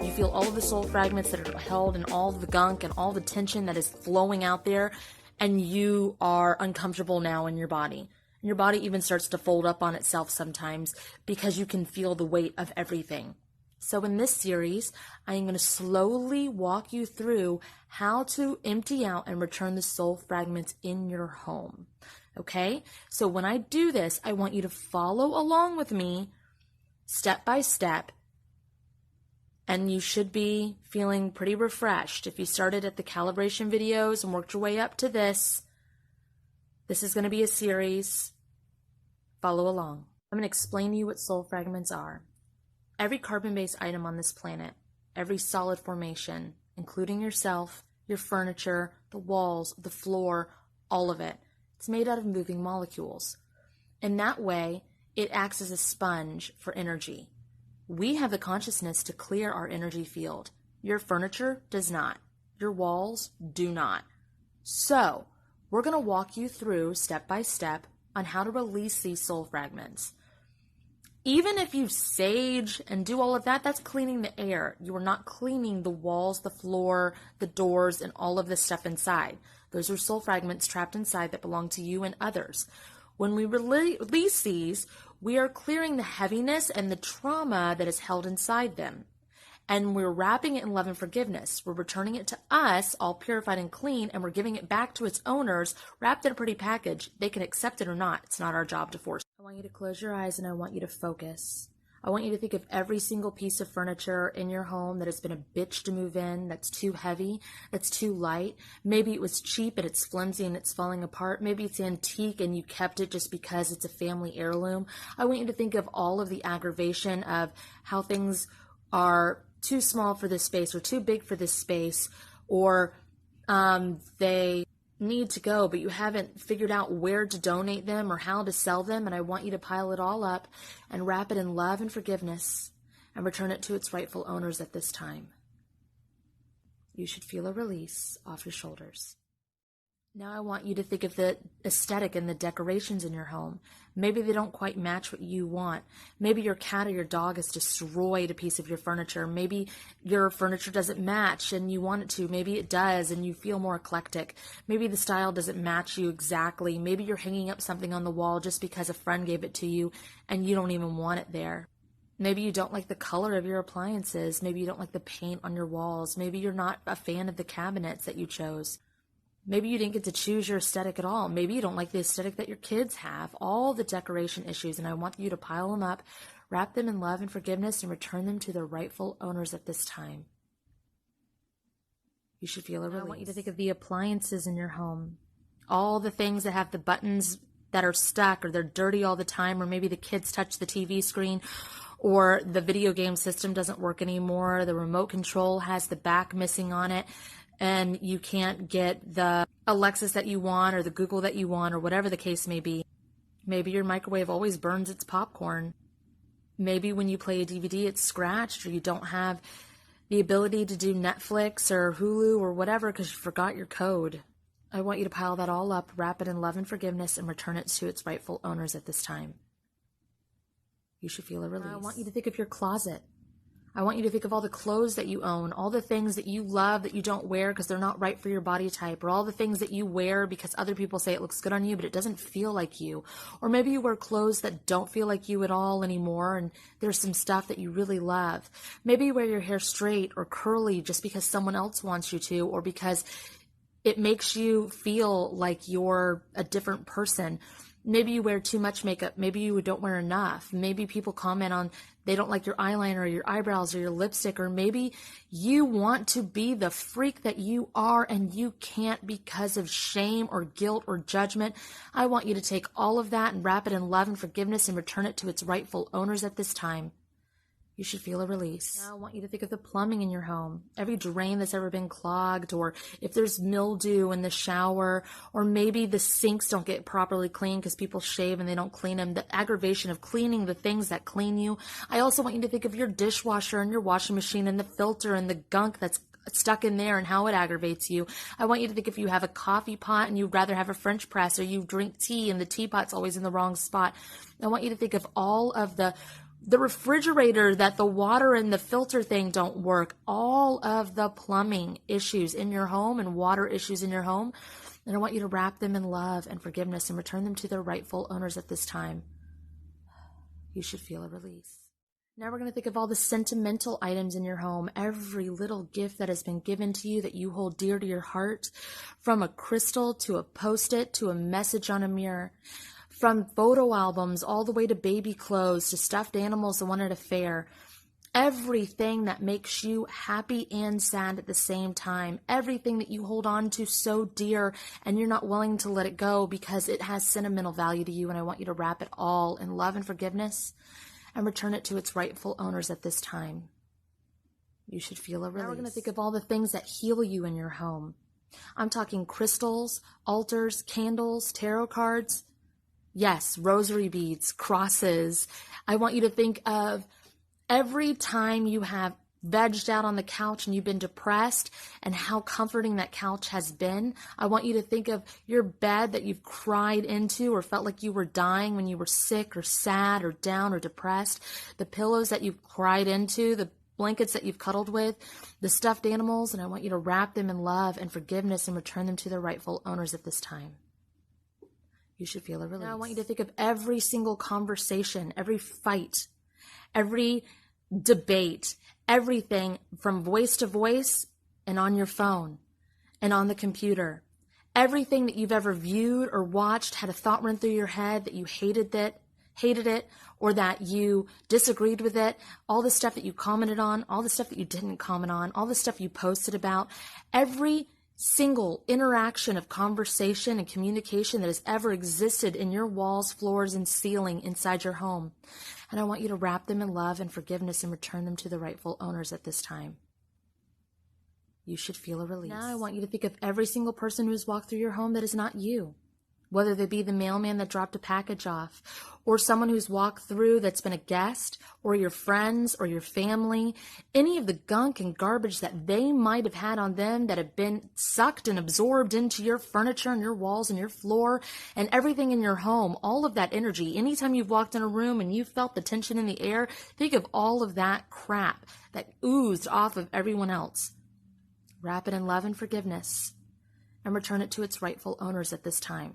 You feel all of the soul fragments that are held and all the gunk and all the tension that is flowing out there, and you are uncomfortable now in your body. And your body even starts to fold up on itself sometimes because you can feel the weight of everything. So in this series, I am going to slowly walk you through how to empty out and return the soul fragments in your home. Okay? So when I do this, I want you to follow along with me step by step, and you should be feeling pretty refreshed. If you started at the calibration videos and worked your way up to this is going to be a series. Follow along. I'm going to explain to you what soul fragments are. Every carbon-based item on this planet, every solid formation, including yourself, your furniture, the walls, the floor, all of it, it's made out of moving molecules. In that way, it acts as a sponge for energy. We have the consciousness to clear our energy field. Your furniture does not. Your walls do not. So, we're going to walk you through step by step on how to release these soul fragments. Even if you sage and do all of that, that's cleaning the air. You are not cleaning the walls, the floor, the doors, and all of the stuff inside. Those are soul fragments trapped inside that belong to you and others. When we release these, we are clearing the heaviness and the trauma that is held inside them. And we're wrapping it in love and forgiveness. We're returning it to us, all purified and clean, and we're giving it back to its owners, wrapped in a pretty package. They can accept it or not. It's not our job to force. I want you to close your eyes and I want you to focus. I want you to think of every single piece of furniture in your home that has been a bitch to move in, that's too heavy, that's too light. Maybe it was cheap and it's flimsy and it's falling apart. Maybe it's antique and you kept it just because it's a family heirloom. I want you to think of all of the aggravation of how things are too small for this space or too big for this space, or they need to go, but you haven't figured out where to donate them or how to sell them. And I want you to pile it all up and wrap it in love and forgiveness and return it to its rightful owners at this time. You should feel a release off your shoulders. Now I want you to think of the aesthetic and the decorations in your home. Maybe they don't quite match what you want. Maybe your cat or your dog has destroyed a piece of your furniture. Maybe your furniture doesn't match and you want it to. Maybe it does and you feel more eclectic. Maybe the style doesn't match you exactly. Maybe you're hanging up something on the wall just because a friend gave it to you and you don't even want it there. Maybe you don't like the color of your appliances. Maybe you don't like the paint on your walls. Maybe you're not a fan of the cabinets that you chose. Maybe you didn't get to choose your aesthetic at all. Maybe you don't like the aesthetic that your kids have. All the decoration issues, and I want you to pile them up, wrap them in love and forgiveness, and return them to their rightful owners at this time. You should feel a release. I want you to think of the appliances in your home. All the things that have the buttons that are stuck or they're dirty all the time, or maybe the kids touch the TV screen, or the video game system doesn't work anymore. The remote control has the back missing on it, and you can't get the Alexis that you want or the Google that you want or whatever the case may be. Maybe your microwave always burns its popcorn. Maybe when you play a DVD it's scratched, or you don't have the ability to do Netflix or Hulu or whatever because you forgot your code. I want you to pile that all up, wrap it in love and forgiveness, and return it to its rightful owners at this time. You should feel a release. I want you to think of your closet. I want you to think of all the clothes that you own, all the things that you love that you don't wear because they're not right for your body type, or all the things that you wear because other people say it looks good on you, but it doesn't feel like you. Or maybe you wear clothes that don't feel like you at all anymore, and there's some stuff that you really love. Maybe you wear your hair straight or curly just because someone else wants you to, or because it makes you feel like you're a different person. Maybe you wear too much makeup. Maybe you don't wear enough. Maybe people comment on they don't like your eyeliner or your eyebrows or your lipstick, or maybe you want to be the freak that you are and you can't because of shame or guilt or judgment. I want you to take all of that and wrap it in love and forgiveness and return it to its rightful owners at this time. You should feel a release. Now I want you to think of the plumbing in your home. Every drain that's ever been clogged, or if there's mildew in the shower, or maybe the sinks don't get properly cleaned because people shave and they don't clean them. The aggravation of cleaning the things that clean you. I also want you to think of your dishwasher and your washing machine and the filter and the gunk that's stuck in there and how it aggravates you. I want you to think if you have a coffee pot and you'd rather have a French press, or you drink tea and the teapot's always in the wrong spot. I want you to think of all of the the refrigerator, that the water and the filter thing don't work, all of the plumbing issues in your home and water issues in your home. And I want you to wrap them in love and forgiveness and return them to their rightful owners at this time. You should feel a release. Now we're going to think of all the sentimental items in your home, every little gift that has been given to you that you hold dear to your heart, from a crystal to a Post-it to a message on a mirror, from photo albums all the way to baby clothes to stuffed animals the one at a fair. Everything that makes you happy and sad at the same time, everything that you hold on to so dear and you're not willing to let it go because it has sentimental value to you, and I want you to wrap it all in love and forgiveness and return it to its rightful owners at this time. You should feel a release. Now we're going to think of all the things that heal you in your home. I'm talking crystals, altars, candles, tarot cards. Yes, rosary beads, crosses. I want you to think of every time you have vegged out on the couch and you've been depressed and how comforting that couch has been. I want you to think of your bed that you've cried into or felt like you were dying when you were sick or sad or down or depressed, the pillows that you've cried into, the blankets that you've cuddled with, the stuffed animals, and I want you to wrap them in love and forgiveness and return them to their rightful owners at this time. You should feel a release. Now I want you to think of every single conversation, every fight, every debate, everything from voice to voice and on your phone and on the computer. Everything that you've ever viewed or watched, had a thought run through your head that you hated it, or that you disagreed with it, all the stuff that you commented on, all the stuff that you didn't comment on, all the stuff you posted about, every single interaction of conversation and communication that has ever existed in your walls, floors, and ceiling inside your home. And I want you to wrap them in love and forgiveness and return them to the rightful owners at this time. You should feel a release. Now I want you to think of every single person who has walked through your home that is not you. Whether they be the mailman that dropped a package off, or someone who's walked through that's been a guest, or your friends, or your family, any of the gunk and garbage that they might have had on them that have been sucked and absorbed into your furniture and your walls and your floor and everything in your home, all of that energy. Anytime you've walked in a room and you felt the tension in the air, think of all of that crap that oozed off of everyone else. Wrap it in love and forgiveness and return it to its rightful owners at this time.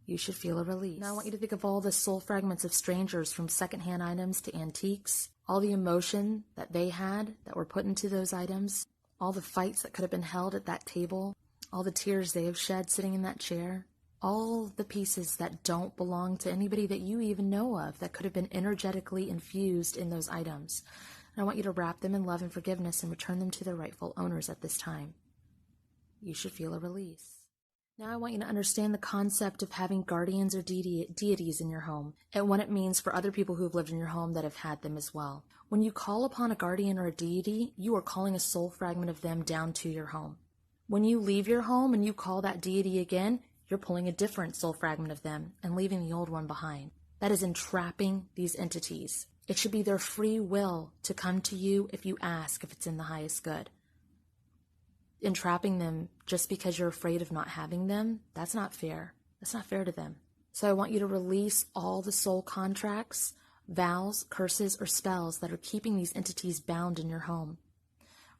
You should feel a release. Now I want you to think of all the soul fragments of strangers, from secondhand items to antiques, all the emotion that they had that were put into those items, all the fights that could have been held at that table, all the tears they have shed sitting in that chair, all the pieces that don't belong to anybody that you even know of that could have been energetically infused in those items. And I want you to wrap them in love and forgiveness and return them to their rightful owners at this time. You should feel a release. Now I want you to understand the concept of having guardians or deities in your home and what it means for other people who have lived in your home that have had them as well. When you call upon a guardian or a deity, you are calling a soul fragment of them down to your home. When you leave your home and you call that deity again, you're pulling a different soul fragment of them and leaving the old one behind. That is entrapping these entities. It should be their free will to come to you if you ask, if it's in the highest good. Entrapping them just because you're afraid of not having them, that's not fair. That's not fair to them. So I want you to release all the soul contracts, vows, curses, or spells that are keeping these entities bound in your home.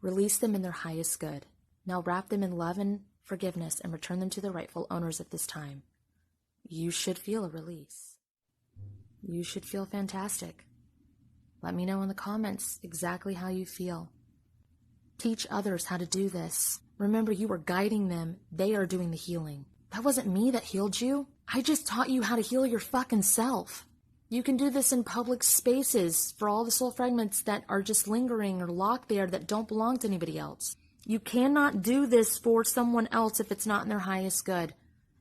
Release them in their highest good. Now wrap them in love and forgiveness and return them to their rightful owners at this time. You should feel a release. You should feel fantastic. Let me know in the comments exactly how you feel. Teach others how to do this. Remember, you are guiding them. They are doing the healing. That wasn't me that healed you. I just taught you how to heal your fucking self. You can do this in public spaces for all the soul fragments that are just lingering or locked there that don't belong to anybody else. You cannot do this for someone else if it's not in their highest good.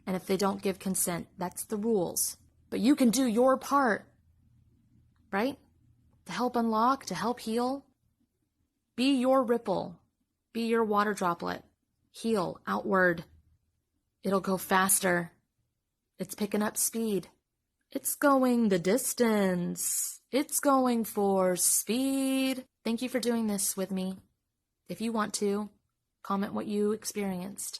And if they don't give consent, that's the rules. But you can do your part, right? To help unlock, to help heal. Be your ripple. Be your water droplet. Heal outward. It'll go faster. It's picking up speed. It's going the distance. It's going for speed. Thank you for doing this with me. If you want to, comment what you experienced.